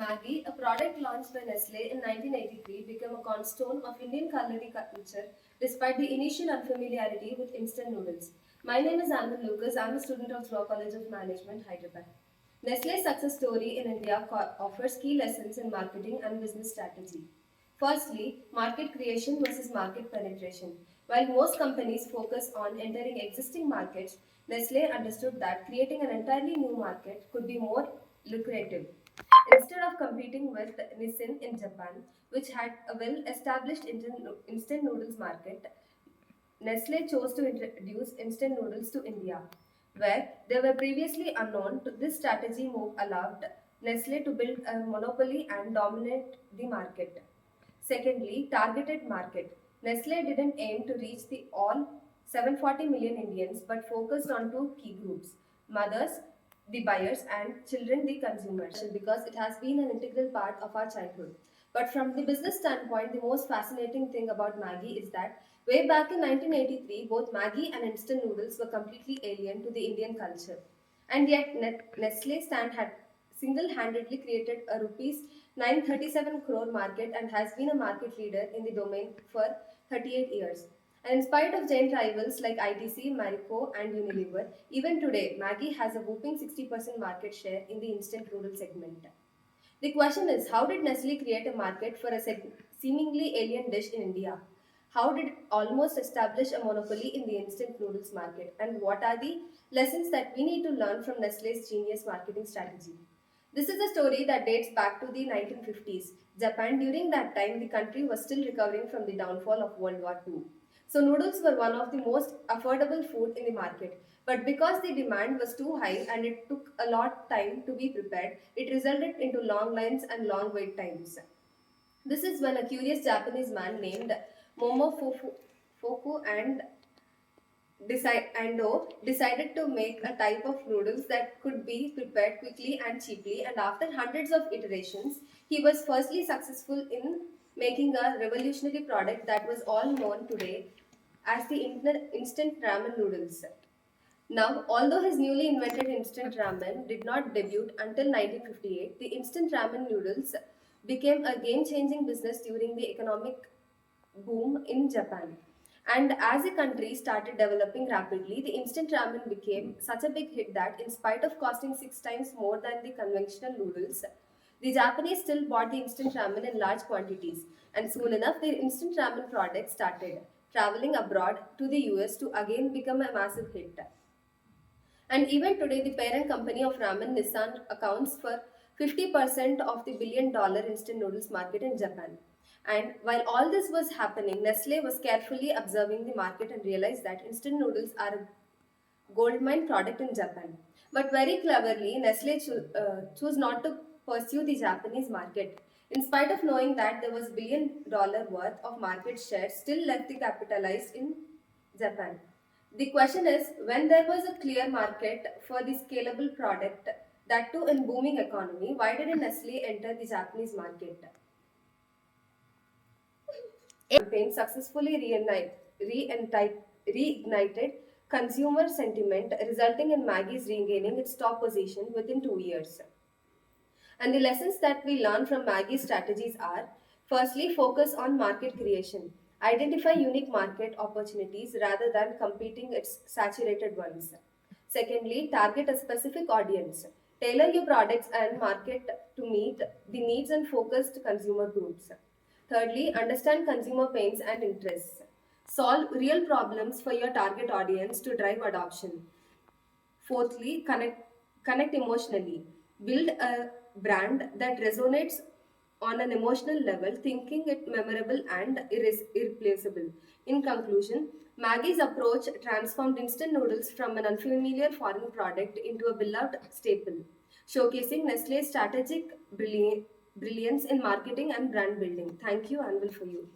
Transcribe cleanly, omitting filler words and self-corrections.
Maggie, a product launched by Nestle in 1983, became a cornerstone of Indian culinary culture despite the initial unfamiliarity with instant noodles. My name is Anand Lucas. I'm a student of DHRUVA College of Management, Hyderabad. Nestle's success story in India offers key lessons in marketing and business strategy. Firstly, market creation versus market penetration. While most companies focus on entering existing markets, Nestle understood that creating an entirely new market could be more lucrative. Instead of competing with Nissin in Japan, which had a well established instant noodles market, Nestle chose to introduce instant noodles to India, where they were previously unknown. This strategy move allowed Nestle to build a monopoly and dominate the market. Secondly, targeted market. Nestle didn't aim to reach the all 740 million Indians but focused on two key groups: mothers, the buyers, and children, the consumers, because it has been an integral part of our childhood. But from the business standpoint, the most fascinating thing about Maggie is that way back in 1983, both Maggie and instant noodles were completely alien to the Indian culture. And yet, Nestle stand had single-handedly created a rupees 937 crore market and has been a market leader in the domain for 38 years. And in spite of giant rivals like ITC, Marico, and Unilever, even today, Maggi has a whopping 60% market share in the instant noodle segment. The question is, how did Nestle create a market for a seemingly alien dish in India? How did it almost establish a monopoly in the instant noodles market? And what are the lessons that we need to learn from Nestle's genius marketing strategy? This is a story that dates back to the 1950s. Japan, during that time, the country was still recovering from the downfall of World War II. So, noodles were one of the most affordable food in the market. But because the demand was too high and it took a lot time to be prepared, it resulted into long lines and long wait times. This is when a curious Japanese man named Fuku and decided to make a type of noodles that could be prepared quickly and cheaply, and after hundreds of iterations, he was firstly successful in making a revolutionary product that was all known today as the instant ramen noodles. Now, although his newly invented instant ramen did not debut until 1958, the instant ramen noodles became a game changing business during the economic boom in Japan. And as the country started developing rapidly, the instant ramen became such a big hit that, in spite of costing 6 times more than the conventional noodles, the Japanese still bought the instant ramen in large quantities. And soon enough, the instant ramen product started traveling abroad to the US to again become a massive hit. And even today, the parent company of ramen, Nissan, accounts for 50% of the billion-dollar instant noodles market in Japan. And while all this was happening, Nestle was carefully observing the market and realized that instant noodles are a goldmine product in Japan. But very cleverly, Nestle chose not to pursue the Japanese market. In spite of knowing that there was billion-dollar worth of market share still left to capitalize in Japan. The question is, when there was a clear market for the scalable product, that too in booming economy, why didn't Nestle enter the Japanese market? Campaign successfully reignited consumer sentiment, resulting in Maggie's regaining its top position within 2 years. And the lessons that we learn from Maggie's strategies are: firstly, focus on market creation. Identify unique market opportunities rather than competing its saturated ones. Secondly, target a specific audience. Tailor your products and market to meet the needs and focused consumer groups. Thirdly, understand consumer pains and interests. Solve real problems for your target audience to drive adoption. Fourthly, connect emotionally. Build a brand that resonates on an emotional level, thinking it memorable and irreplaceable. In conclusion, Maggie's approach transformed instant noodles from an unfamiliar foreign product into a beloved staple, showcasing Nestle's strategic brilliance in marketing and brand building. Thank you, Anvil, for you.